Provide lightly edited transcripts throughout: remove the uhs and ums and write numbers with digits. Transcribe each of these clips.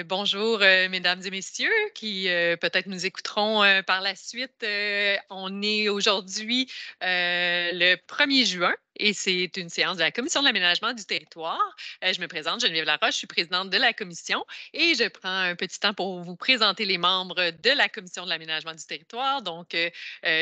Bonjour, mesdames et messieurs qui peut-être nous écouteront par la suite. On est aujourd'hui le 1er juin et c'est une séance de la Commission de l'aménagement du territoire. Je me présente, Geneviève Laroche, je suis présidente de la commission et je prends un petit temps pour vous présenter les membres de la Commission de l'aménagement du territoire. Donc,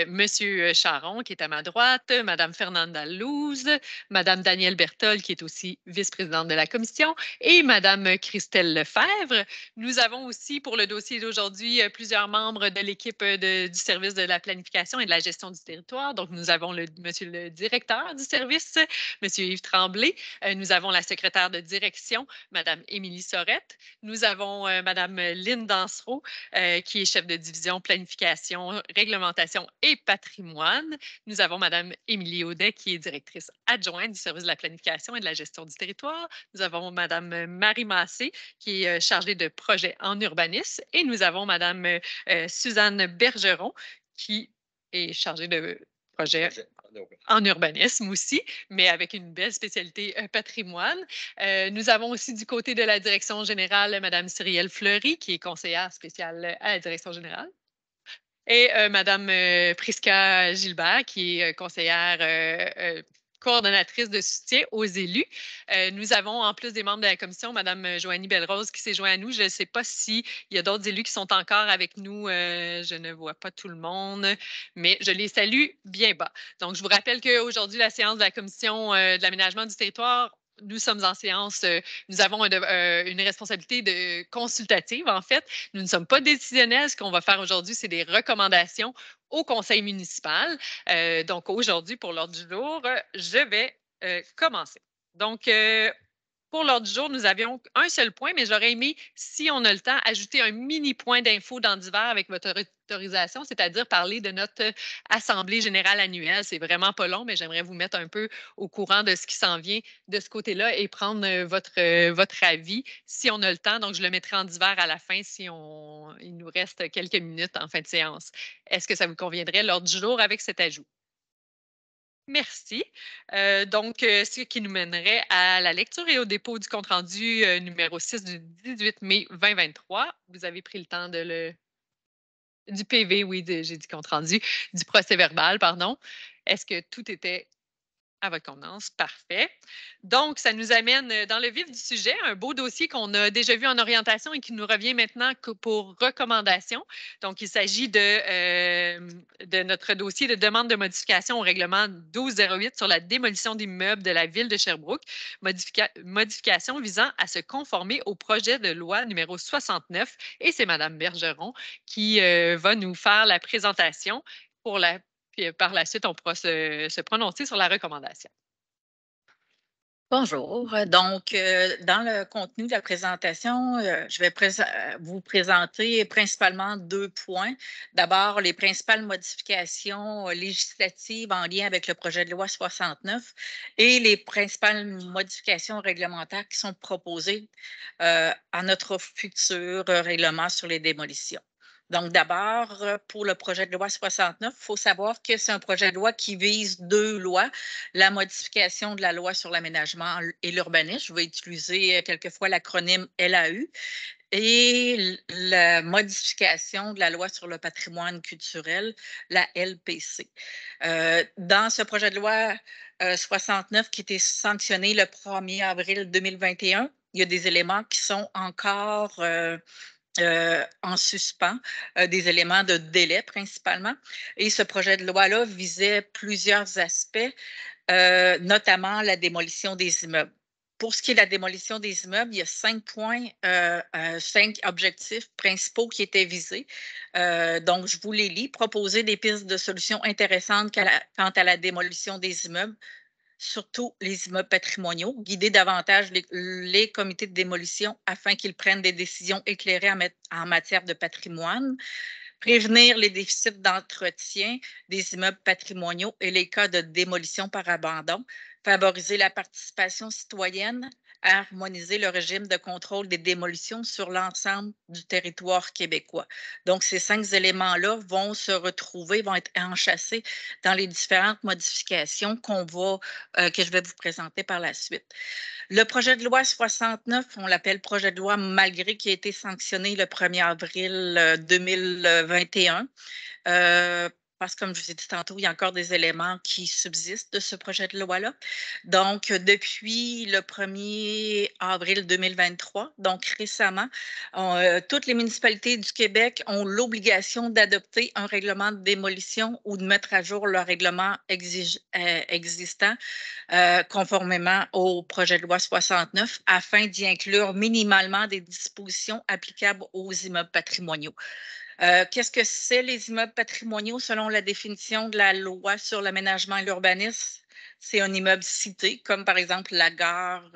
Monsieur Charon qui est à ma droite, Madame Fernanda Louz, Madame Danielle Bertol qui est aussi vice-présidente de la commission et Madame Christelle Lefebvre. Nous avons aussi pour le dossier d'aujourd'hui plusieurs membres de l'équipe du service de la planification et de la gestion du territoire. Donc, nous avons monsieur le directeur du service, monsieur Yves Tremblay. Nous avons la secrétaire de direction, madame Émilie Sorette. Nous avons madame Lynne Dansereau, qui est chef de division planification, réglementation et patrimoine. Nous avons madame Émilie Audet, qui est directrice adjointe du service de la planification et de la gestion du territoire. Nous avons Madame Marie Massé, qui est chargée de projet en urbanisme. Et nous avons Madame Suzanne Bergeron, qui est chargée de projet en urbanisme aussi, mais avec une belle spécialité patrimoine. Nous avons aussi du côté de la direction générale Madame Cyrielle Fleury, qui est conseillère spéciale à la direction générale. Et Madame Prisca Gilbert, qui est conseillère coordonnatrice de soutien aux élus. Nous avons, en plus des membres de la commission, Mme Joanie Belrose qui s'est jointe à nous. Je ne sais pas s'il y a d'autres élus qui sont encore avec nous. Je ne vois pas tout le monde, mais je les salue bien bas. Donc, je vous rappelle qu'aujourd'hui, la séance de la commission de l'aménagement du territoire, nous sommes en séance, nous avons une responsabilité consultative, en fait. Nous ne sommes pas décisionnels. Ce qu'on va faire aujourd'hui, c'est des recommandations au conseil municipal. Donc, aujourd'hui, pour l'ordre du jour, je vais commencer. Donc, pour l'ordre du jour, nous avions un seul point, mais j'aurais aimé, si on a le temps, ajouter un mini point d'info dans divers avec votre autorisation, c'est-à-dire parler de notre Assemblée générale annuelle. C'est vraiment pas long, mais j'aimerais vous mettre un peu au courant de ce qui s'en vient de ce côté-là et prendre votre avis si on a le temps. Donc, je le mettrai en divers à la fin si il nous reste quelques minutes en fin de séance. Est-ce que ça vous conviendrait l'ordre du jour avec cet ajout? Merci. Donc, ce qui nous mènerait à la lecture et au dépôt du compte-rendu numéro 6 du 18 mai 2023. Vous avez pris le temps du PV, oui, j'ai dit compte-rendu, du procès-verbal, pardon. Est-ce que tout était à votre convenance? Parfait. Donc, ça nous amène dans le vif du sujet, un beau dossier qu'on a déjà vu en orientation et qui nous revient maintenant pour recommandation. Donc, il s'agit de notre dossier de demande de modification au règlement 1208 sur la démolition d'immeubles de la ville de Sherbrooke, modification visant à se conformer au projet de loi numéro 69. Et c'est Mme Bergeron qui va nous faire la présentation pour puis par la suite, on pourra se prononcer sur la recommandation. Bonjour. Donc, dans le contenu de la présentation, je vais vous présenter principalement 2 points. D'abord, les principales modifications législatives en lien avec le projet de loi 69 et les principales modifications réglementaires qui sont proposées à notre futur règlement sur les démolitions. Donc, d'abord, pour le projet de loi 69, il faut savoir que c'est un projet de loi qui vise 2 lois, la modification de la loi sur l'aménagement et l'urbanisme, je vais utiliser quelquefois l'acronyme LAU, et la modification de la loi sur le patrimoine culturel, la LPC. Dans ce projet de loi 69 qui était sanctionné le 1er avril 2021, il y a des éléments qui sont encore en suspens, des éléments de délai principalement. Et ce projet de loi-là visait plusieurs aspects, notamment la démolition des immeubles. Pour ce qui est de la démolition des immeubles, il y a 5 points, 5 objectifs principaux qui étaient visés. Donc, je vous les lis. Proposer des pistes de solutions intéressantes quant à la démolition des immeubles, surtout les immeubles patrimoniaux, guider davantage les comités de démolition afin qu'ils prennent des décisions éclairées en matière de patrimoine, prévenir les déficits d'entretien des immeubles patrimoniaux et les cas de démolition par abandon, favoriser la participation citoyenne, harmoniser le régime de contrôle des démolitions sur l'ensemble du territoire québécois. Donc, ces 5 éléments-là vont se retrouver, vont être enchâssés dans les différentes modifications que je vais vous présenter par la suite. Le projet de loi 69, on l'appelle projet de loi malgré qui a été sanctionné le 1er avril 2021. Parce que, comme je vous ai dit tantôt, il y a encore des éléments qui subsistent de ce projet de loi-là. Donc, depuis le 1er avril 2023, donc récemment, toutes les municipalités du Québec ont l'obligation d'adopter un règlement de démolition ou de mettre à jour leur règlement existant conformément au projet de loi 69 afin d'y inclure minimalement des dispositions applicables aux immeubles patrimoniaux. Qu'est-ce que c'est les immeubles patrimoniaux selon la définition de la loi sur l'aménagement et l'urbanisme? C'est un immeuble cité, comme par exemple la gare,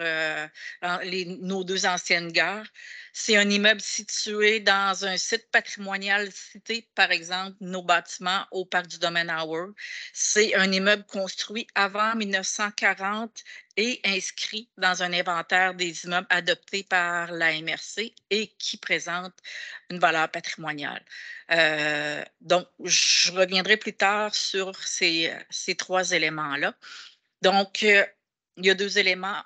nos 2 anciennes gares. C'est un immeuble situé dans un site patrimonial cité, par exemple nos bâtiments au parc du domaine Howard. C'est un immeuble construit avant 1940 et inscrit dans un inventaire des immeubles adoptés par la MRC et qui présente une valeur patrimoniale. Donc, je reviendrai plus tard sur ces 3 éléments-là. Donc, il y a 2 éléments.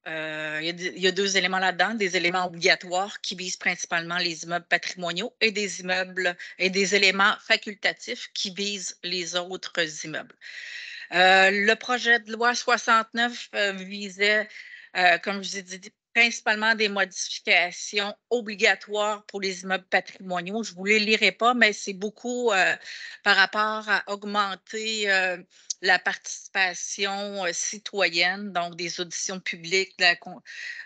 Il y a 2 éléments là-dedans, des éléments obligatoires qui visent principalement les immeubles patrimoniaux et des éléments facultatifs qui visent les autres immeubles. Le projet de loi 69 visait, comme je vous ai dit, principalement des modifications obligatoires pour les immeubles patrimoniaux. Je ne vous les lirai pas, mais c'est beaucoup par rapport à augmenter la participation citoyenne, donc des auditions publiques,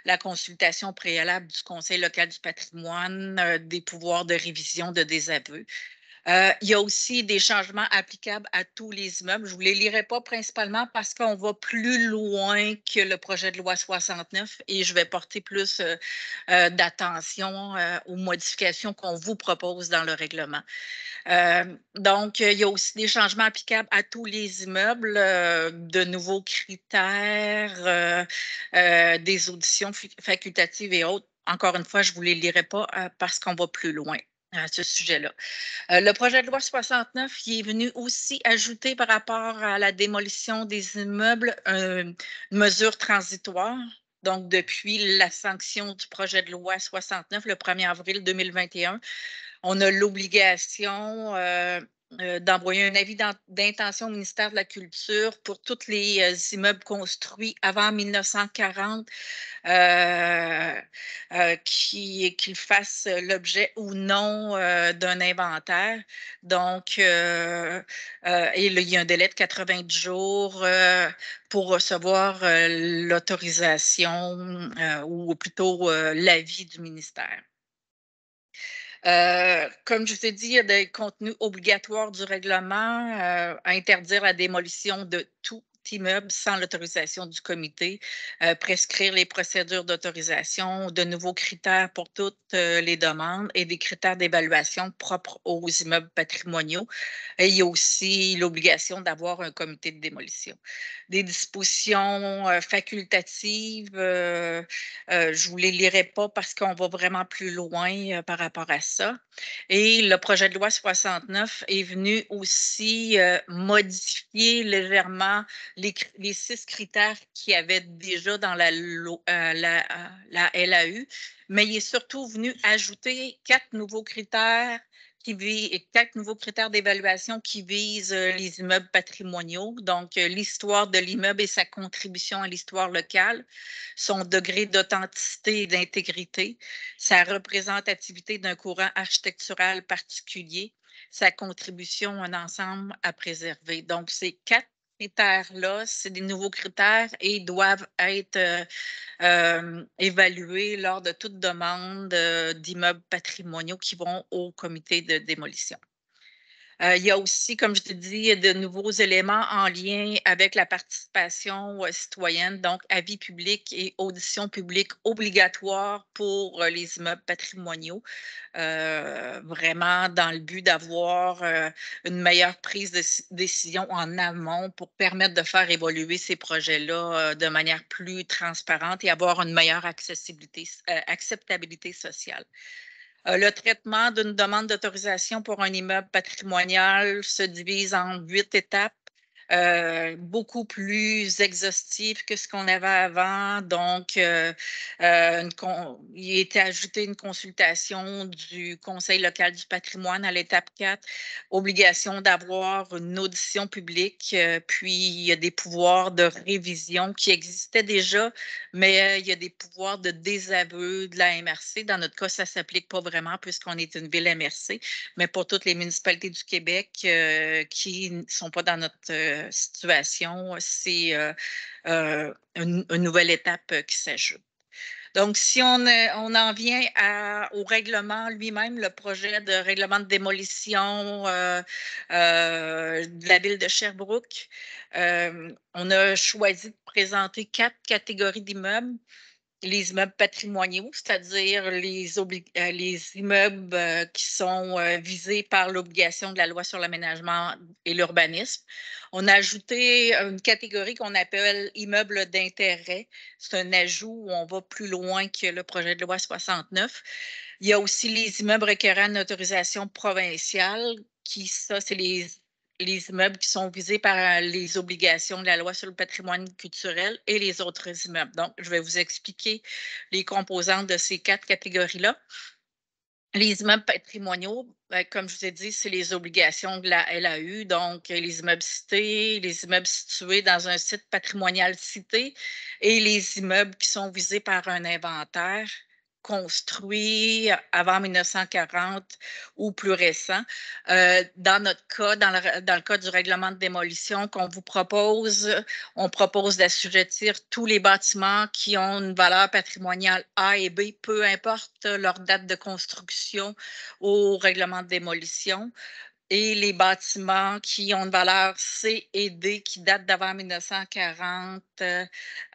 la consultation préalable du Conseil local du patrimoine, des pouvoirs de révision de désaveu. Il y a aussi des changements applicables à tous les immeubles. Je ne vous les lirai pas principalement parce qu'on va plus loin que le projet de loi 69 et je vais porter plus d'attention aux modifications qu'on vous propose dans le règlement. Donc, il y a aussi des changements applicables à tous les immeubles, de nouveaux critères, des auditions facultatives et autres. Encore une fois, je ne vous les lirai pas parce qu'on va plus loin à ce sujet-là. Le projet de loi 69 il est venu aussi ajouter par rapport à la démolition des immeubles une mesure transitoire. Donc, depuis la sanction du projet de loi 69, le 1er avril 2021, on a l'obligation d'envoyer un avis d'intention au ministère de la Culture pour tous les immeubles construits avant 1940 qu'ils fassent l'objet ou non d'un inventaire. Donc, et il y a un délai de 90 jours pour recevoir l'autorisation ou plutôt l'avis du ministère. Comme je vous ai dit, il y a des contenus obligatoires du règlement à interdire la démolition de tout immeuble sans l'autorisation du comité, prescrire les procédures d'autorisation, de nouveaux critères pour toutes les demandes et des critères d'évaluation propres aux immeubles patrimoniaux. Et il y a aussi l'obligation d'avoir un comité de démolition. Des dispositions facultatives, je ne vous les lirai pas parce qu'on va vraiment plus loin par rapport à ça. Et le projet de loi 69 est venu aussi modifier légèrement les 6 critères qu'il y avait déjà dans la LAU, mais il est surtout venu ajouter 4 nouveaux critères et 4 nouveaux critères d'évaluation qui visent les immeubles patrimoniaux, donc l'histoire de l'immeuble et sa contribution à l'histoire locale, son degré d'authenticité et d'intégrité, sa représentativité d'un courant architectural particulier, sa contribution à un ensemble à préserver. Donc, ces 4 critères-là, c'est des nouveaux critères et doivent être évalués lors de toute demande d'immeubles patrimoniaux qui vont au comité de démolition. Il y a aussi, comme je te dis, de nouveaux éléments en lien avec la participation citoyenne, donc avis public et audition publique obligatoire pour les immeubles patrimoniaux, vraiment dans le but d'avoir une meilleure prise de décision en amont pour permettre de faire évoluer ces projets-là de manière plus transparente et avoir une meilleure acceptabilité sociale. Le traitement d'une demande d'autorisation pour un immeuble patrimonial se divise en 8 étapes, beaucoup plus exhaustif que ce qu'on avait avant. Donc, il était ajouté une consultation du Conseil local du patrimoine à l'étape 4, obligation d'avoir une audition publique, puis il y a des pouvoirs de révision qui existaient déjà, mais il y a des pouvoirs de désaveu de la MRC. Dans notre cas, ça ne s'applique pas vraiment puisqu'on est une ville MRC, mais pour toutes les municipalités du Québec qui ne sont pas dans notre situation, c'est une nouvelle étape qui s'ajoute. Donc, si on en vient au règlement lui-même, le projet de règlement de démolition de la ville de Sherbrooke, on a choisi de présenter 4 catégories d'immeubles. Les immeubles patrimoniaux, c'est-à-dire les immeubles qui sont visés par l'obligation de la loi sur l'aménagement et l'urbanisme. On a ajouté une catégorie qu'on appelle immeubles d'intérêt. C'est un ajout où on va plus loin que le projet de loi 69. Il y a aussi les immeubles requérant une autorisation provinciale, ça, c'est les immeubles qui sont visés par les obligations de la loi sur le patrimoine culturel et les autres immeubles. Donc, je vais vous expliquer les composantes de ces 4 catégories-là. Les immeubles patrimoniaux, comme je vous ai dit, c'est les obligations de la LAU, donc les immeubles cités, les immeubles situés dans un site patrimonial cité et les immeubles qui sont visés par un inventaire construit avant 1940 ou plus récent. Dans notre cas, dans le cas du règlement de démolition qu'on vous propose, on propose d'assujettir tous les bâtiments qui ont une valeur patrimoniale A et B, peu importe leur date de construction, au règlement de démolition. Et les bâtiments qui ont une valeur C et D qui datent d'avant 1940,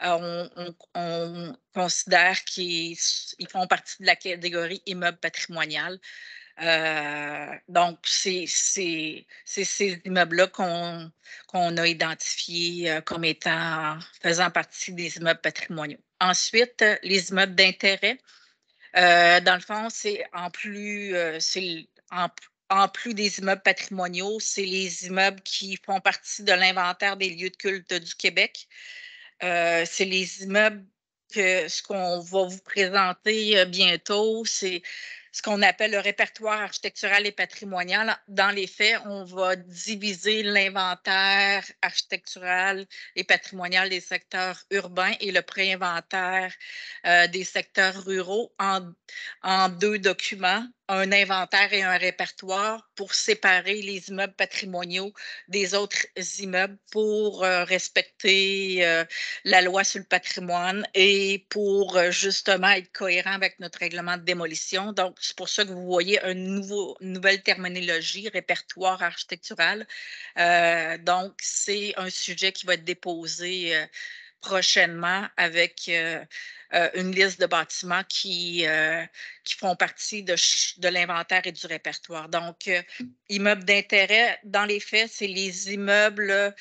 on considère qu'ils font partie de la catégorie immeuble patrimonial. Donc, c'est ces immeubles-là qu'on a identifiés comme faisant partie des immeubles patrimoniaux. Ensuite, les immeubles d'intérêt. Dans le fond, c'est en plus des immeubles patrimoniaux, c'est les immeubles qui font partie de l'inventaire des lieux de culte du Québec. C'est les immeubles ce qu'on va vous présenter bientôt, c'est ce qu'on appelle le répertoire architectural et patrimonial. Dans les faits, on va diviser l'inventaire architectural et patrimonial des secteurs urbains et le pré-inventaire des secteurs ruraux en 2 documents, un inventaire et un répertoire pour séparer les immeubles patrimoniaux des autres immeubles pour respecter la loi sur le patrimoine et pour justement être cohérent avec notre règlement de démolition. Donc, c'est pour ça que vous voyez une nouvelle terminologie, répertoire architectural. Donc, c'est un sujet qui va être déposé prochainement avec une liste de bâtiments qui font partie de l'inventaire et du répertoire. Donc, immeubles d'intérêt, dans les faits, c'est les immeubles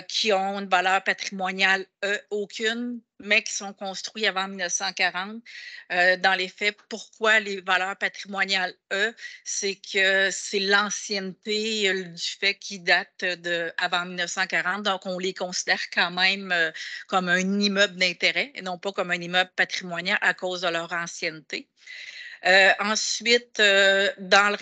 qui ont une valeur patrimoniale aucune, mais qui sont construits avant 1940. Dans les faits, pourquoi les valeurs patrimoniales c'est que c'est l'ancienneté du fait qu'ils datent avant 1940. Donc, on les considère quand même comme un immeuble d'intérêt et non pas comme un immeuble patrimonial à cause de leur ancienneté. Ensuite, dans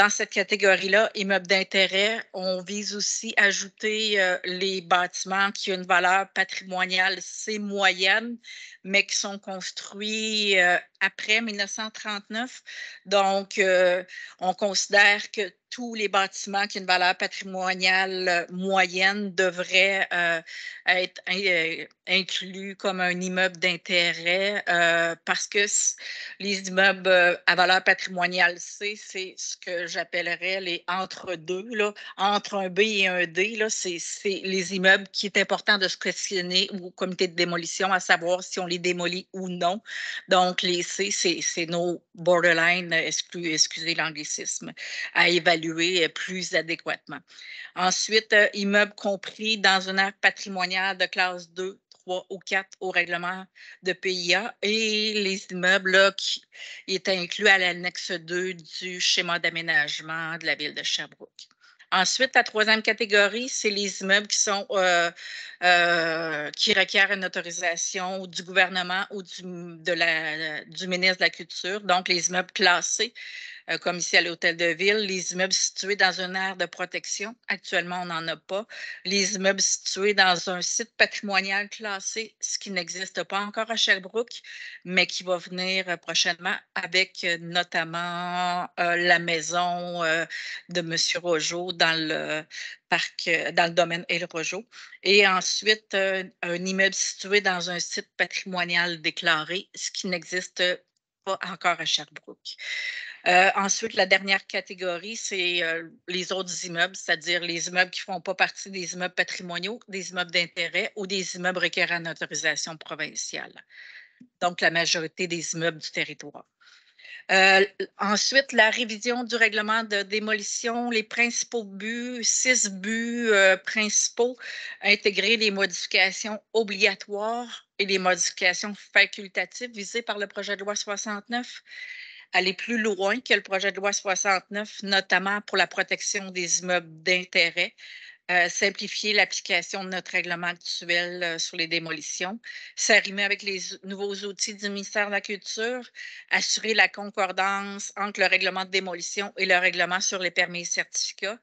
cette catégorie-là, immeubles d'intérêt, on vise aussi à ajouter les bâtiments qui ont une valeur patrimoniale C moyenne, mais qui sont construits après 1939. Donc, on considère que tous les bâtiments qui ont une valeur patrimoniale moyenne devraient être inclus comme un immeuble d'intérêt parce que les immeubles à valeur patrimoniale C, c'est ce que j'appellerais les entre-deux, entre un B et un D. C'est les immeubles qui est important de se questionner au comité de démolition, à savoir si on les démolit ou non. Donc, les C, c'est nos borderline, excusez l'anglicisme, à évaluer plus adéquatement. Ensuite, immeubles compris dans une aire patrimoniale de classe 2, 3 ou 4 au règlement de PIA et les immeubles là, qui étaient inclus à l'annexe 2 du schéma d'aménagement de la ville de Sherbrooke. Ensuite, la troisième catégorie, c'est les immeubles qui requièrent une autorisation du gouvernement ou du ministre de la Culture, donc les immeubles classés comme ici à l'Hôtel de Ville, les immeubles situés dans une aire de protection. Actuellement, on n'en a pas. Les immeubles situés dans un site patrimonial classé, ce qui n'existe pas encore à Sherbrooke, mais qui va venir prochainement avec notamment la maison de M. Rojo dans le parc, dans le domaine El Rojo. Et ensuite, un immeuble situé dans un site patrimonial déclaré, ce qui n'existe pas encore à Sherbrooke. Ensuite, la dernière catégorie, c'est les autres immeubles, c'est-à-dire les immeubles qui ne font pas partie des immeubles patrimoniaux, des immeubles d'intérêt ou des immeubles requérant une autorisation provinciale. Donc, la majorité des immeubles du territoire. Ensuite, la révision du règlement de démolition, les principaux buts, 6 buts principaux, intégrer les modifications obligatoires et les modifications facultatives visées par le projet de loi 69, aller plus loin que le projet de loi 69, notamment pour la protection des immeubles d'intérêt, simplifier l'application de notre règlement actuel sur les démolitions, s'arrimer avec les nouveaux outils du ministère de la Culture, assurer la concordance entre le règlement de démolition et le règlement sur les permis et certificats,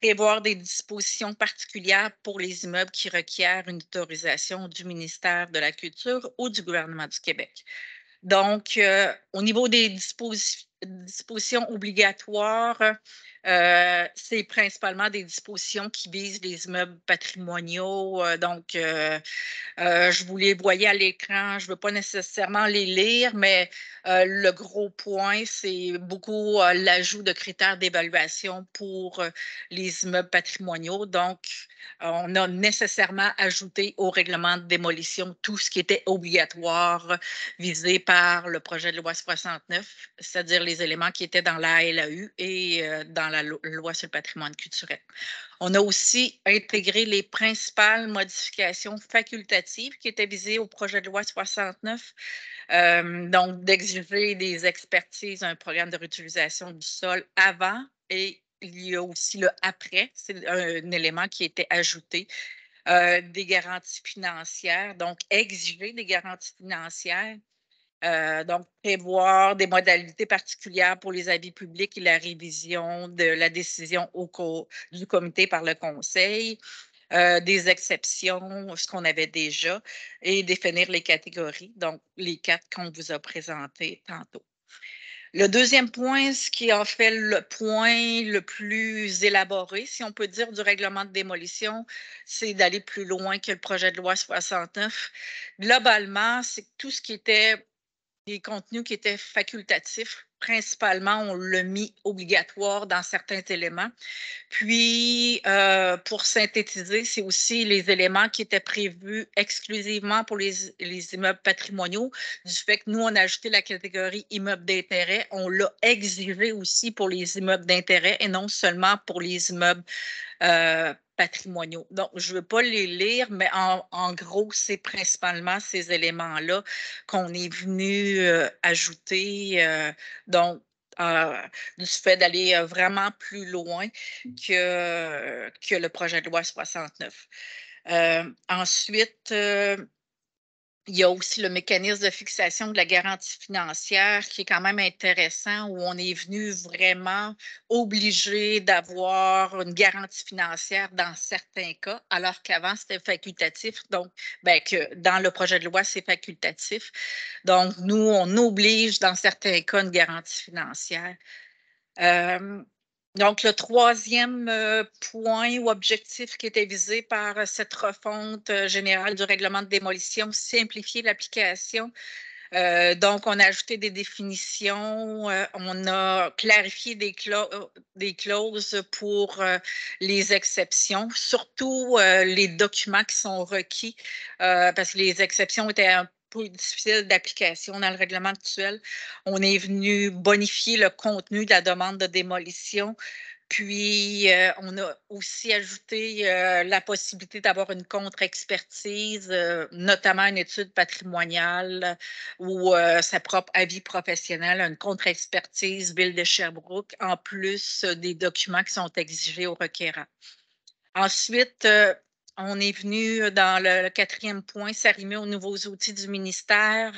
prévoir des dispositions particulières pour les immeubles qui requièrent une autorisation du ministère de la Culture ou du gouvernement du Québec. Donc, au niveau des dispositions obligatoires, c'est principalement des dispositions qui visent les immeubles patrimoniaux. Je vous les voyais à l'écran. Je ne veux pas nécessairement les lire, mais le gros point, c'est beaucoup l'ajout de critères d'évaluation pour les immeubles patrimoniaux. Donc, on a nécessairement ajouté au règlement de démolition tout ce qui était obligatoire visé par le projet de loi 69, c'est-à-dire les éléments qui étaient dans la LAU et dans la loi sur le patrimoine culturel. On a aussi intégré les principales modifications facultatives qui étaient visées au projet de loi 69, donc d'exiger des expertises, un programme de réutilisation du sol avant et il y a aussi le après, c'est un élément qui a été ajouté, des garanties financières, donc exiger des garanties financières. Donc, prévoir des modalités particulières pour les avis publics et la révision de la décision du comité par le conseil, des exceptions, ce qu'on avait déjà, et définir les catégories, donc les 4 qu'on vous a présentés tantôt. Le deuxième point, ce qui a fait le point le plus élaboré, si on peut dire, du règlement de démolition, c'est d'aller plus loin que le projet de loi 69. Globalement, c'est tout ce qui était les contenus qui étaient facultatifs. Principalement, on l'a mis obligatoire dans certains éléments. Puis, pour synthétiser, c'est aussi les éléments qui étaient prévus exclusivement pour les immeubles patrimoniaux. Du fait que nous, on a ajouté la catégorie immeubles d'intérêt, on l'a exigé aussi pour les immeubles d'intérêt et non seulement pour les immeubles patrimoniaux. Donc, je ne veux pas les lire, mais en gros, c'est principalement ces éléments-là qu'on est venu ajouter. Donc, du fait d'aller vraiment plus loin que le projet de loi 69. Ensuite, il y a aussi le mécanisme de fixation de la garantie financière qui est quand même intéressant, où on est venu vraiment obligé d'avoir une garantie financière dans certains cas, alors qu'avant, c'était facultatif. Donc, que dans le projet de loi, c'est facultatif. Donc, nous, on oblige dans certains cas une garantie financière. Donc, le troisième point ou objectif qui était visé par cette refonte générale du règlement de démolition, simplifier l'application. Donc, on a ajouté des définitions, on a clarifié des clauses pour les exceptions, surtout les documents qui sont requis, parce que les exceptions étaient un peu difficiles d'application dans le règlement actuel. On est venu bonifier le contenu de la demande de démolition. Puis, on a aussi ajouté la possibilité d'avoir une contre-expertise, notamment une étude patrimoniale ou sa propre avis professionnel, une contre-expertise Ville de Sherbrooke, en plus des documents qui sont exigés au requérant. Ensuite, on est venu dans le quatrième point, s'arrimer aux nouveaux outils du ministère.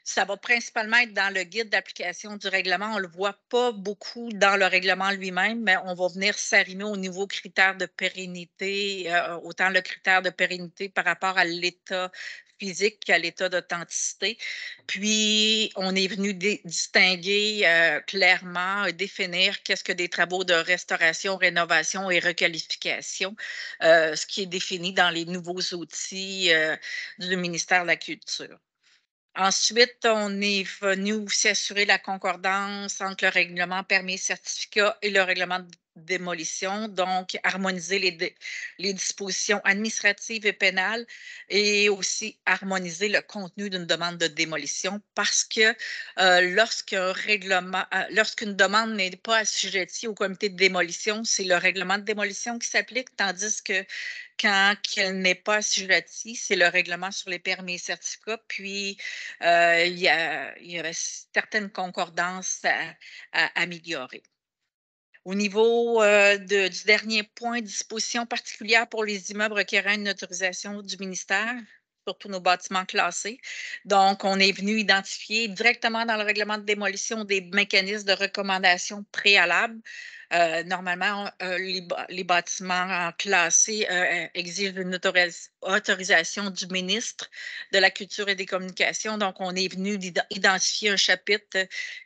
Ça va principalement être dans le guide d'application du règlement. On ne le voit pas beaucoup dans le règlement lui-même, mais on va venir s'arrimer aux nouveaux critères de pérennité, autant le critère de pérennité par rapport à l'état physique qu'à l'état d'authenticité. Puis, on est venu distinguer clairement, définir qu'est-ce que des travaux de restauration, rénovation et requalification, ce qui est défini dans les nouveaux outils du ministère de la Culture. Ensuite, on est venu aussi assurer la concordance entre le règlement permis et certificat et le règlement de démolition, donc harmoniser les dispositions administratives et pénales et aussi harmoniser le contenu d'une demande de démolition parce que lorsqu'une demande n'est pas assujettie au comité de démolition, c'est le règlement de démolition qui s'applique, tandis que quand elle n'est pas assujettie, c'est le règlement sur les permis et certificats. Puis, il y avait certaines concordances à améliorer. Au niveau du dernier point, disposition particulière pour les immeubles requérant une autorisation du ministère, surtout nos bâtiments classés. Donc, on est venu identifier directement dans le règlement de démolition des mécanismes de recommandation préalables. Normalement, les bâtiments classés exigent une autorisation du ministre de la Culture et des Communications. Donc, on est venu identifier un chapitre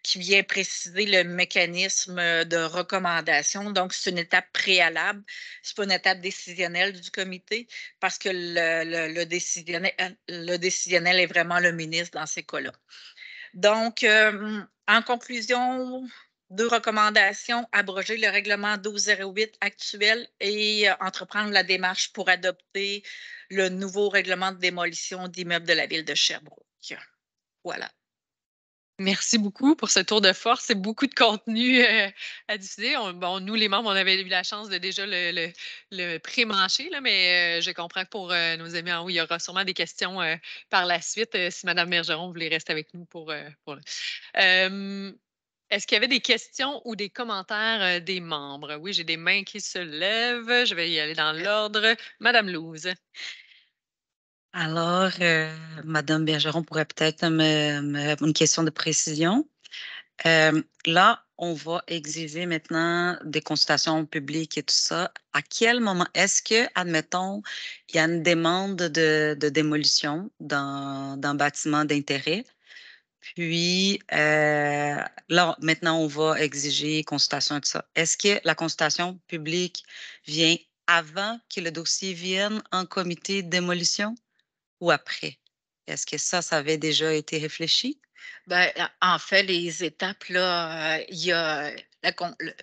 qui vient préciser le mécanisme de recommandation. Donc, c'est une étape préalable. Ce n'est pas une étape décisionnelle du comité parce que le décisionnel est vraiment le ministre dans ces cas-là. Donc, en conclusion, 2 recommandations, abroger le règlement 1208 actuel et entreprendre la démarche pour adopter le nouveau règlement de démolition d'immeubles de la ville de Sherbrooke. Voilà. Merci beaucoup pour ce tour de force. C'est beaucoup de contenu à diffuser. Nous, les membres, on avait eu la chance de déjà le pré-mancher, là, mais je comprends que pour nos amis en haut, il y aura sûrement des questions par la suite si Mme Bergeron voulait rester avec nous est-ce qu'il y avait des questions ou des commentaires des membres? Oui, j'ai des mains qui se lèvent. Je vais y aller dans l'ordre. Madame Louze. Alors, Madame Bergeron pourrait peut-être une question de précision. Là, on va exiger maintenant des consultations publiques et tout ça. À quel moment est-ce que, admettons, il y a une demande de démolition dans un bâtiment d'intérêt? Puis, là, maintenant, on va exiger consultation et tout ça. Est-ce que la consultation publique vient avant que le dossier vienne en comité de démolition ou après? Est-ce que ça avait déjà été réfléchi? Ben, en fait, les étapes, là, il y a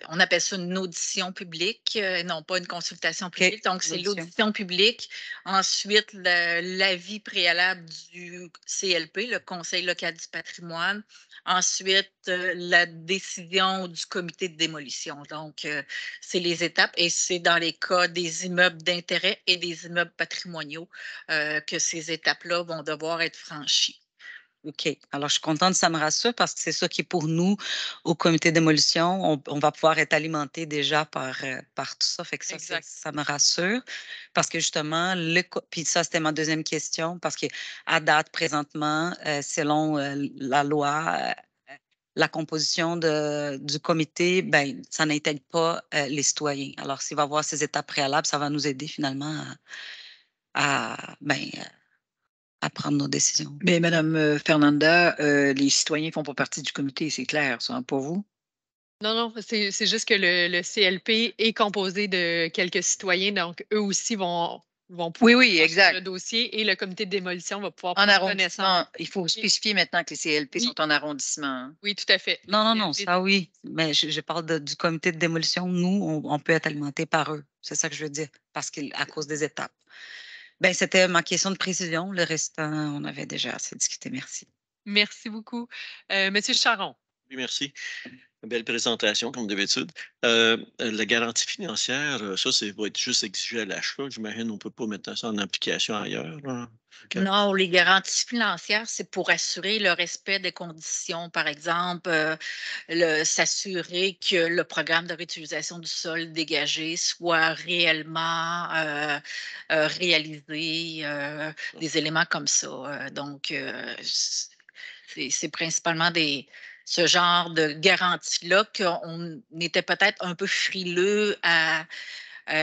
on appelle ça une audition publique, non pas une consultation publique. Donc, c'est l'audition. l'audition publique. Ensuite, l'avis préalable du CLP, le Conseil local du patrimoine. Ensuite, la décision du comité de démolition. Donc, c'est les étapes et c'est dans les cas des immeubles d'intérêt et des immeubles patrimoniaux que ces étapes-là vont devoir être franchies. OK. Alors, je suis contente, ça me rassure parce que c'est ça qui est pour nous, au comité démolition, on va pouvoir être alimenté déjà par tout ça. Fait que ça, Exact. ça me rassure parce que justement, puis ça, c'était ma deuxième question parce qu'à date, présentement, selon la loi, la composition du comité, ben, ça n'intègre pas les citoyens. Alors, s'il va y avoir ces étapes préalables, ça va nous aider finalement ben, à prendre nos décisions. Mais Madame Fernanda, les citoyens ne font pas partie du comité, c'est clair, ça, hein, pour vous? Non, non, c'est juste que le CLP est composé de quelques citoyens, donc eux aussi vont Oui, pouvoir oui, sur exact. le dossier et le comité de démolition va pouvoir En prendre connaissance. arrondissement, il faut spécifier maintenant que les CLP Oui. sont en arrondissement. Hein. Oui, tout à fait. Non, ça oui. Mais je parle du comité de démolition. Nous, on peut être alimenté par eux. C'est ça que je veux dire, parce qu'à cause des étapes. Ben, c'était ma question de précision. Le restant, on avait déjà assez discuté. Merci. Merci beaucoup. Monsieur Charon. Oui, merci. Belle présentation, comme d'habitude. La garantie financière, ça, va être juste exigé à l'achat. J'imagine qu'on ne peut pas mettre ça en application ailleurs. Là. Non, les garanties financières, c'est pour assurer le respect des conditions. Par exemple, s'assurer que le programme de réutilisation du sol dégagé soit réellement réalisé, des éléments comme ça. Donc, c'est principalement ce genre de garantie-là qu'on était peut-être un peu frileux à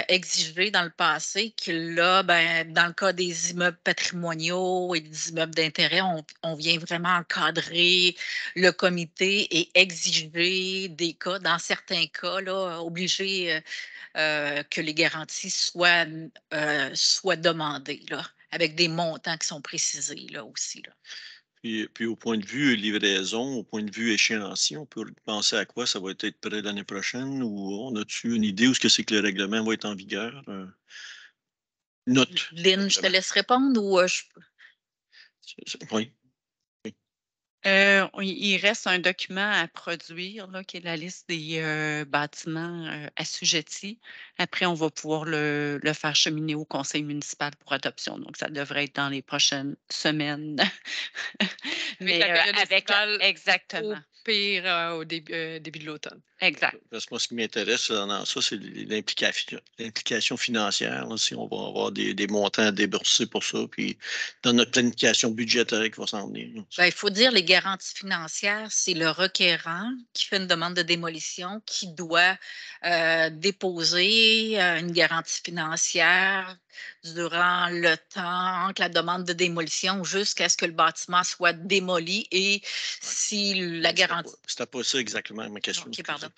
exiger dans le passé, que là, ben, dans le cas des immeubles patrimoniaux et des immeubles d'intérêt, on vient vraiment encadrer le comité et exiger des cas, dans certains cas, là, obliger que les garanties soient demandées, là, avec des montants qui sont précisés là aussi. Là. Puis au point de vue livraison, au point de vue échéancier, on peut penser à quoi? Ça va être prêt l'année prochaine ou on a-tu une idée où est-ce que c'est que le règlement va être en vigueur? Note. Lynn, je te laisse répondre ou Oui. Il reste un document à produire, là, qui est la liste des bâtiments assujettis. Après, on va pouvoir le faire cheminer au conseil municipal pour adoption. Donc, ça devrait être dans les prochaines semaines. Avec la période estivale, exactement. au pire au début de l'automne. Exact. Parce que moi, ce qui m'intéresse dans ça, c'est l'implication financière. Là, si on va avoir des montants à débourser pour ça, puis dans notre planification budgétaire qui va s'en venir. ben, il faut dire les garanties financières, c'est le requérant qui fait une demande de démolition qui doit déposer une garantie financière durant le temps entre la demande de démolition jusqu'à ce que le bâtiment soit démoli et si la garantie... C'était pas ça exactement ma question. OK, pardon.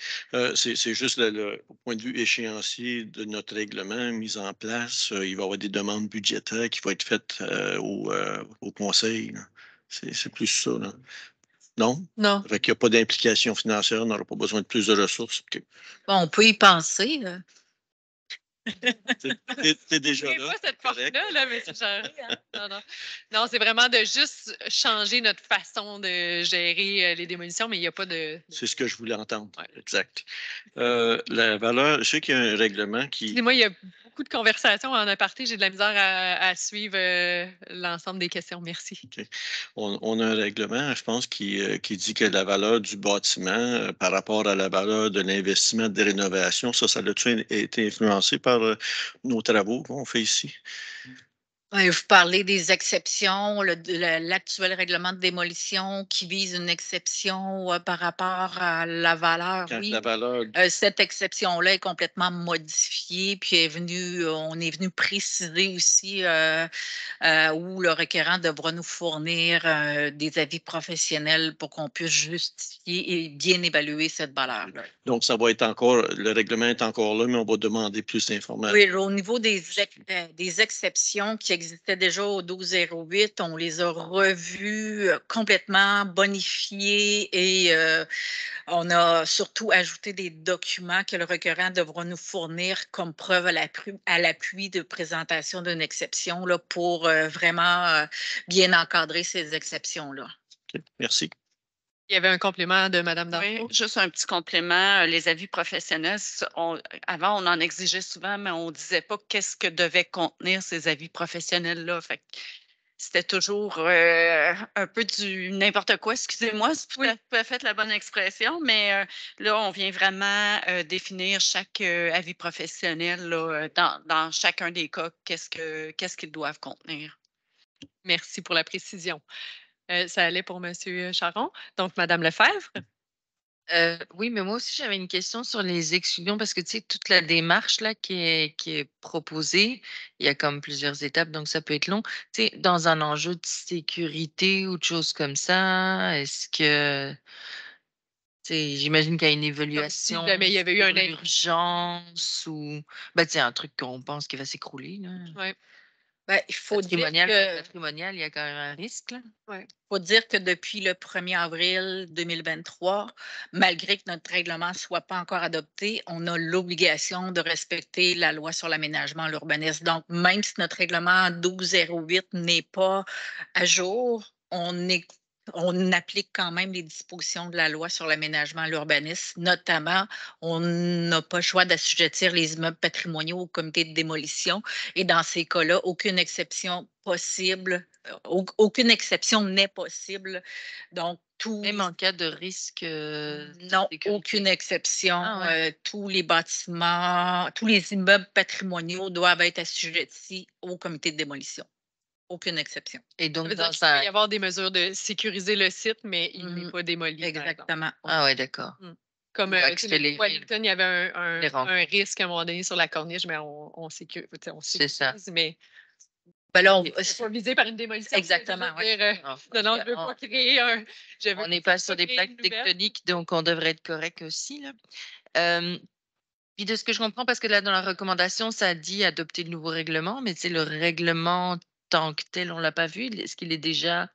C'est juste au point de vue échéancier de notre règlement mis en place, il va y avoir des demandes budgétaires qui vont être faites au conseil. Là. C'est plus ça. Là. Non? Non. Fait qu'il n'y a pas d'implication financière, on n'aura pas besoin de plus de ressources. Bon, on peut y penser. T'es déjà là. Pas cette correct. porte-là, là, mais c'est genre. Non, non. Non, c'est vraiment de juste changer notre façon de gérer les démolitions, mais il n'y a pas de. C'est ce que je voulais entendre. Ouais. Exact. La valeur, je sais qu'il y a un règlement qui. Excusez-moi, il y a beaucoup de conversations en aparté. J'ai de la misère à suivre l'ensemble des questions. Merci. Okay. On a un règlement, je pense, qui dit que la valeur du bâtiment par rapport à la valeur de l'investissement de rénovation, ça a-t-il été influencé par nos travaux qu'on fait ici? Vous parlez des exceptions, l'actuel règlement de démolition qui vise une exception par rapport à la valeur. Quand Oui. la valeur. Cette exception-là est complètement modifiée, puis on est venu préciser aussi où le requérant devra nous fournir des avis professionnels pour qu'on puisse justifier et bien évaluer cette valeur-là. Donc, ça va être encore, le règlement est encore là, mais on va demander plus d'informations. Oui, au niveau des exceptions qui existaient déjà au 1208, on les a revues complètement bonifiées et on a surtout ajouté des documents que le requérant devra nous fournir comme preuve à l'appui de présentation d'une exception là, pour vraiment bien encadrer ces exceptions-là. Okay, merci. Il y avait un complément de Mme Darfo. Oui, juste un petit complément. Les avis professionnels, avant, on en exigeait souvent, mais on ne disait pas qu'est-ce que devaient contenir ces avis professionnels-là. Fait que c'était toujours un peu du n'importe quoi. Excusez-moi, c'est tout à fait la bonne expression, mais là, on vient vraiment définir chaque avis professionnel là, dans chacun des cas, qu'est-ce qu'ils doivent contenir. Merci pour la précision. Ça allait pour M. Charon. Donc, Mme Lefebvre. Oui, mais moi aussi, j'avais une question sur les exclusions parce que, tu sais, toute la démarche là, qui est proposée, il y a comme plusieurs étapes, donc ça peut être long. Tu sais, dans un enjeu de sécurité ou de choses comme ça, est-ce que J'imagine qu'il y a une Comme si évaluation jamais il y avait eu un d'urgence ou un truc qu'on pense qui va s'écrouler. Ouais. Ben, il faut dire Patrimonial, il y a quand même un risque. faut dire que depuis le 1er avril 2023, malgré que notre règlement ne soit pas encore adopté, on a l'obligation de respecter la loi sur l'aménagement et l'urbanisme. Donc, même si notre règlement 1208 n'est pas à jour, on applique quand même les dispositions de la loi sur l'aménagement et l'urbanisme. Notamment, on n'a pas le choix d'assujettir les immeubles patrimoniaux au comité de démolition. Et dans ces cas-là, aucune exception n'est possible. Donc, Même en cas de risque. non, aucune exception. Ah Tous les bâtiments, tous les immeubles patrimoniaux doivent être assujettis au comité de démolition. Aucune exception. Et Ça donc, veut dire qu'il peut y avoir des mesures de sécuriser le site, mais il n'est pas démoli. par exemple. Exactement. Ah ouais, d'accord. Comme Ou accélérer Wellington, il y avait les un rencontres. risque à un moment donné sur la corniche, mais on sécurise. C'est ça. Mais Ben là, c'est pas visé par une démolition. Exactement, Je veux dire, non, je ne veux pas créer un. On n'est pas sur des plaques tectoniques, donc on devrait être correct aussi. Là. Puis de ce que je comprends, parce que là, dans la recommandation, ça dit adopter le nouveau règlement, mais le règlement tant que tel, on ne l'a pas vu. Est-ce qu'il est déjà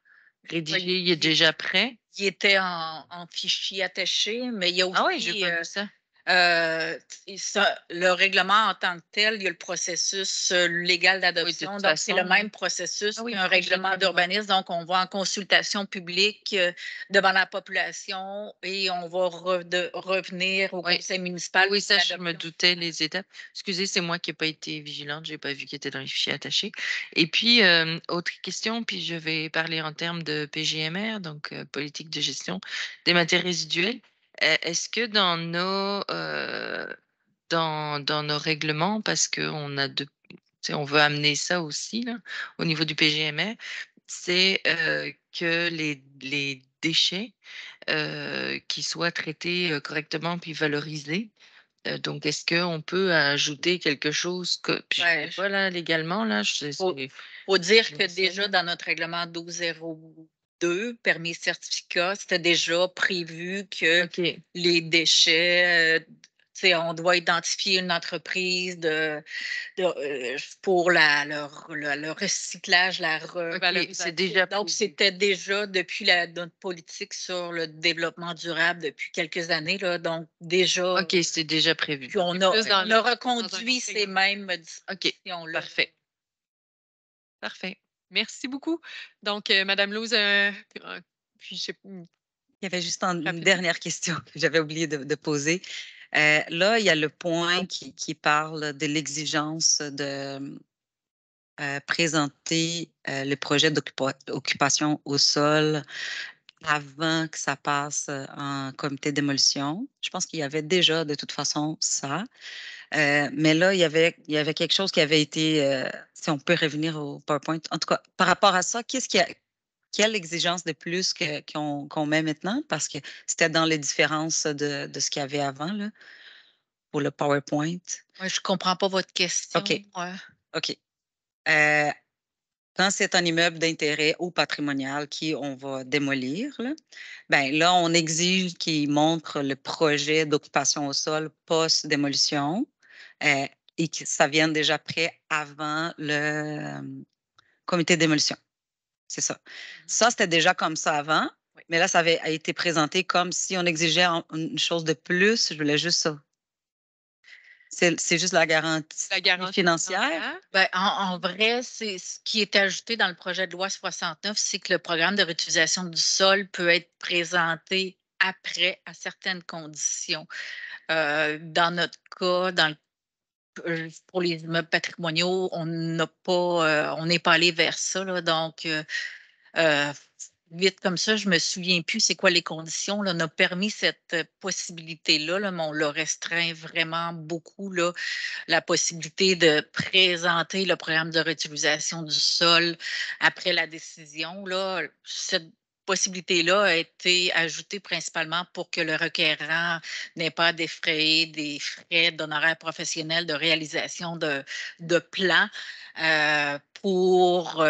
rédigé, il est déjà prêt? Il était en fichier attaché, mais il y a aussi Ah oui, j'ai pas vu ça. le règlement en tant que tel, il y a le processus légal d'adoption. toute Donc, c'est le façon, même processus Ah oui, qu'un règlement complètement. d'urbanisme. Donc, on va en consultation publique devant la population et on va revenir au conseil municipal. Oui, pour ça, je me l'adoption. doutais les étapes. Excusez, c'est moi qui n'ai pas été vigilante. Je n'ai pas vu qu'il était dans les fichiers attachés. Et puis, autre question, puis je vais parler en termes de PGMR, donc politique de gestion des matières résiduelles. Est-ce que dans nos règlements, parce qu'on a on veut amener ça aussi là, au niveau du PGMR, c'est que les déchets qui soient traités correctement puis valorisés. Donc, est-ce qu'on peut ajouter quelque chose que. Puis, je ne sais pas là, légalement, là. Faut dire que déjà dans notre règlement 1202, permis et certificat, c'était déjà prévu que les déchets, on doit identifier une entreprise pour le recyclage, c'est déjà donc, c'était déjà depuis notre politique sur le développement durable depuis quelques années. Là, donc, déjà. OK, c'est déjà prévu. Puis on a reconduit ces mêmes dispositions-là. Parfait. Parfait. Merci beaucoup. Donc, Madame Lose, puis je sais pas. Il y avait juste une dernière question que j'avais oublié de poser. Là, il y a le point qui parle de l'exigence de présenter le projet d'occupation au sol avant que ça passe en comité de démolition. Je pense qu'il y avait déjà de toute façon ça. Mais là, il y avait quelque chose qui avait été, si on peut revenir au PowerPoint, en tout cas, par rapport à ça, quelle exigence de plus qu'on met maintenant? Parce que c'était dans les différences de ce qu'il y avait avant là, pour le PowerPoint. Ouais, je ne comprends pas votre question. OK. Quand c'est un immeuble d'intérêt ou patrimonial qu'on va démolir, là, on exige qu'il montre le projet d'occupation au sol post-démolition et que ça vienne déjà prêt avant le comité de démolition. C'est ça. Ça, c'était déjà comme ça avant, mais là, ça avait été présenté comme si on exigeait une chose de plus. Je voulais juste ça. C'est juste la garantie financière. Ben, en vrai, c'est ce qui est ajouté dans le projet de loi 69, c'est que le programme de réutilisation du sol peut être présenté après à certaines conditions. Dans notre cas, pour les immeubles patrimoniaux, on n'est pas allé vers ça. Là, donc, vite comme ça, je ne me souviens plus c'est quoi les conditions. Là. On a permis cette possibilité-là, là, mais on l'a restreint vraiment beaucoup, là, la possibilité de présenter le programme de réutilisation du sol après la décision. Là, possibilité-là a été ajoutée principalement pour que le requérant n'ait pas à défrayer des frais d'honoraires professionnels de réalisation de plans pour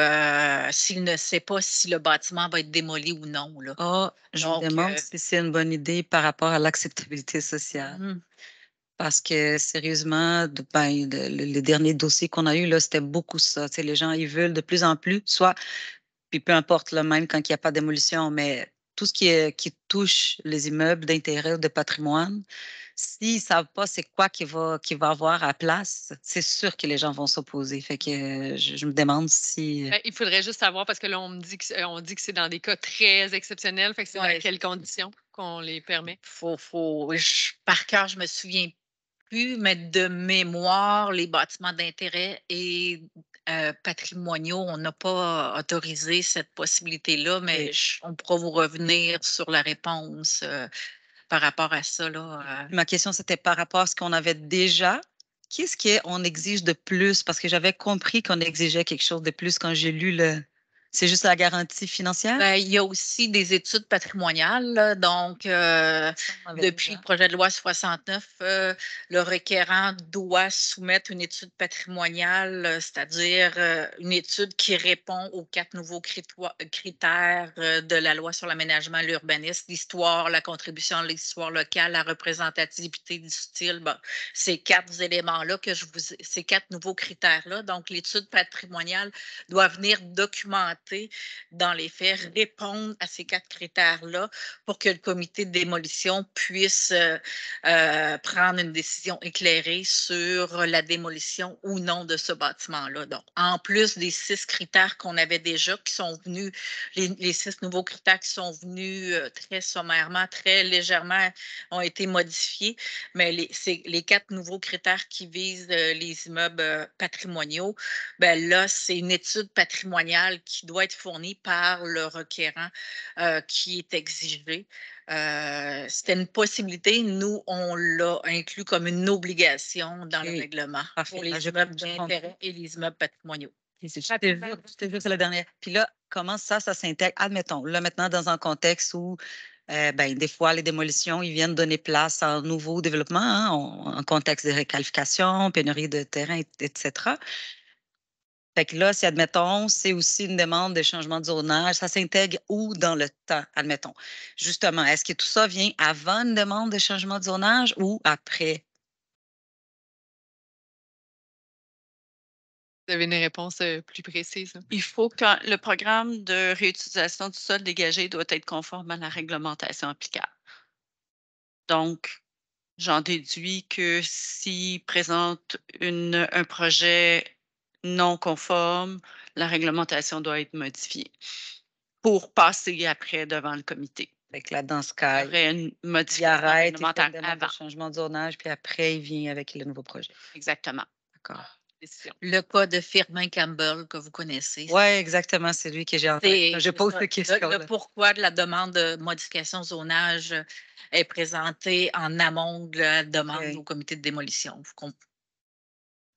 s'il ne sait pas si le bâtiment va être démoli ou non. Là. Ah, je me Donc, demande si c'est une bonne idée par rapport à l'acceptabilité sociale. Parce que sérieusement, le dernier dossier qu'on a eu, là, c'était beaucoup ça. Tu sais, les gens, ils veulent de plus en plus, soit, puis peu importe, là, même quand il n'y a pas de démolition, mais tout ce qui touche les immeubles d'intérêt ou de patrimoine, s'ils ne savent pas c'est quoi qu'il va avoir à place, c'est sûr que les gens vont s'opposer. Fait que je me demande si. Il faudrait juste savoir parce que là, on dit que c'est dans des cas très exceptionnels. Fait que c'est dans quelles conditions qu'on les permet? Par cœur, je me souviens plus, mais de mémoire, les bâtiments d'intérêt et patrimoniaux, on n'a pas autorisé cette possibilité-là, mais on pourra vous revenir sur la réponse par rapport à ça. Là, Ma question, c'était par rapport à ce qu'on avait déjà. Qu'est-ce qu'on exige de plus? Parce que j'avais compris qu'on exigeait quelque chose de plus quand j'ai lu le. C'est juste la garantie financière? Ben, il y a aussi des études patrimoniales. Là. Donc, depuis le projet de loi 69, le requérant doit soumettre une étude patrimoniale, c'est-à-dire une étude qui répond aux 4 nouveaux critères de la loi sur l'aménagement et l'urbanisme, l'histoire, la contribution de l'histoire locale, la représentativité du style. Bon, ces 4 éléments-là ces 4 nouveaux critères-là. Donc, l'étude patrimoniale doit venir documenter dans les faits, répondre à ces 4 critères-là pour que le comité de démolition puisse prendre une décision éclairée sur la démolition ou non de ce bâtiment-là. Donc, en plus des 6 critères qu'on avait déjà, qui sont venus, les 6 nouveaux critères qui sont venus très sommairement, très légèrement, ont été modifiés, mais les 4 nouveaux critères qui visent les immeubles patrimoniaux, ben là, c'est une étude patrimoniale qui doit être fournie par le requérant qui est exigé. C'était une possibilité. Nous, on l'a inclus comme une obligation dans le règlement pour les immeubles d'intérêt et les immeubles patrimoniaux. C'était juste la dernière. Puis là, comment ça s'intègre? Admettons, là, maintenant, dans un contexte où des fois, les démolitions, ils viennent donner place à un nouveau développement, hein, en contexte de réqualification, pénurie de terrain, etc. Fait que là, si, admettons, c'est aussi une demande de changement de zonage, ça s'intègre où dans le temps, admettons? Justement, est-ce que tout ça vient avant une demande de changement de zonage ou après? Vous avez une réponse plus précise? Il faut que le programme de réutilisation du sol dégagé doit être conforme à la réglementation applicable. Donc, j'en déduis que s'il présente un projet non conforme, la réglementation doit être modifiée pour passer après devant le comité. Fait que là, dans ce cas, il y aurait une il modification arrête, il fait réglementaire une demande de avant. changement de zonage, puis après, il vient avec le nouveau projet. Exactement. D'accord. Le cas de Firmin Campbell que vous connaissez. Oui, exactement, c'est lui que j'ai en tête. Je pose ces questions. Le pourquoi de la demande de modification zonage est présenté en amont de la demande au comité de démolition.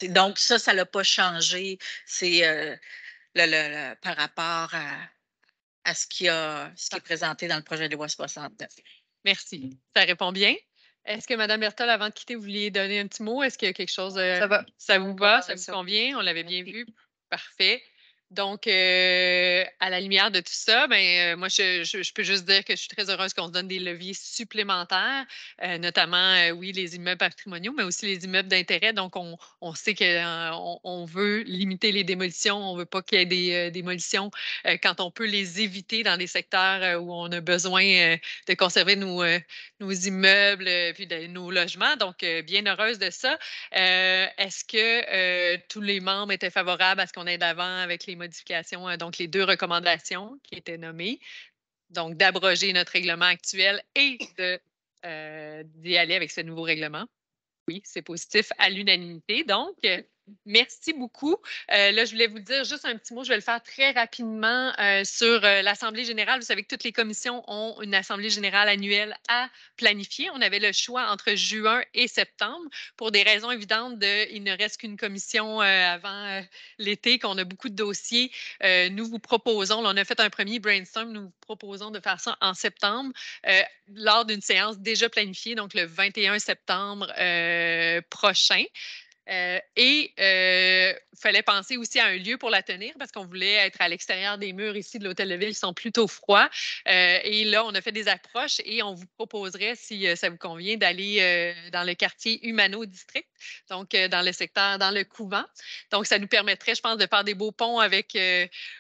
Donc, ça n'a pas changé. C'est par rapport à ce qui est présenté dans le projet de loi 69. Merci. Ça répond bien. Est-ce que Mme Berthold, avant de quitter, vous vouliez donner un petit mot? Est-ce qu'il y a quelque chose? Ça va. Ça vous va? Ça vous Ça. convient? On l'avait bien vu. Parfait. Donc, à la lumière de tout ça, moi, je peux juste dire que je suis très heureuse qu'on se donne des leviers supplémentaires, notamment, oui, les immeubles patrimoniaux, mais aussi les immeubles d'intérêt. Donc, on sait qu'on on veut limiter les démolitions. On ne veut pas qu'il y ait des démolitions quand on peut les éviter dans des secteurs où on a besoin de conserver nos immeubles puis nos logements. Donc, bien heureuse de ça. Est-ce que tous les membres étaient favorables à ce qu'on aille d'avant avec les modifications, donc les 2 recommandations qui étaient nommées, donc d'abroger notre règlement actuel et d'y aller avec ce nouveau règlement? Oui, c'est positif à l'unanimité. Donc, Merci beaucoup. Là, je voulais vous dire juste un petit mot. Je vais le faire très rapidement sur l'Assemblée générale. Vous savez que toutes les commissions ont une Assemblée générale annuelle à planifier. On avait le choix entre juin et septembre. Pour des raisons évidentes, il ne reste qu'une commission avant l'été, qu'on a beaucoup de dossiers. Nous vous proposons, là, on a fait un premier brainstorm, nous vous proposons de faire ça en septembre lors d'une séance déjà planifiée, donc le 21 septembre prochain. Il fallait penser aussi à un lieu pour la tenir parce qu'on voulait être à l'extérieur des murs ici de l'Hôtel de Ville, ils sont plutôt froids. Et là, on a fait des approches et on vous proposerait, si ça vous convient, d'aller dans le quartier Humano District, donc dans le secteur, dans le couvent. Donc, ça nous permettrait, je pense, de faire des beaux ponts avec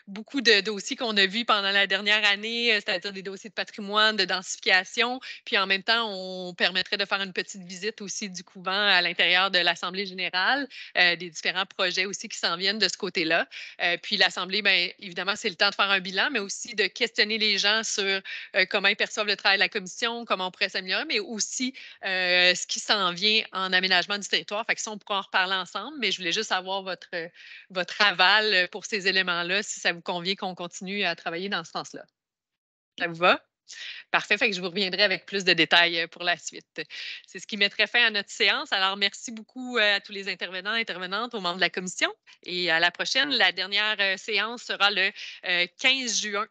beaucoup de dossiers qu'on a vus pendant la dernière année, c'est-à-dire des dossiers de patrimoine, de densification. Puis en même temps, on permettrait de faire une petite visite aussi du couvent à l'intérieur de l'Assemblée générale, des différents projets aussi qui s'en viennent de ce côté-là. Puis l'Assemblée, bien évidemment, c'est le temps de faire un bilan, mais aussi de questionner les gens sur comment ils perçoivent le travail de la commission, comment on pourrait s'améliorer, mais aussi ce qui s'en vient en aménagement du territoire. Fait que ça, on pourra en reparler ensemble, mais je voulais juste avoir votre aval pour ces éléments-là, si ça vous convient qu'on continue à travailler dans ce sens-là. Ça vous va? Parfait, fait que je vous reviendrai avec plus de détails pour la suite. C'est ce qui mettrait fin à notre séance. Alors, merci beaucoup à tous les intervenants, intervenantes, aux membres de la commission. Et à la prochaine, la dernière séance sera le 15 juin,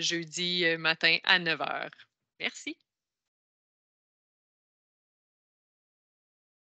jeudi matin à 9 h. Merci.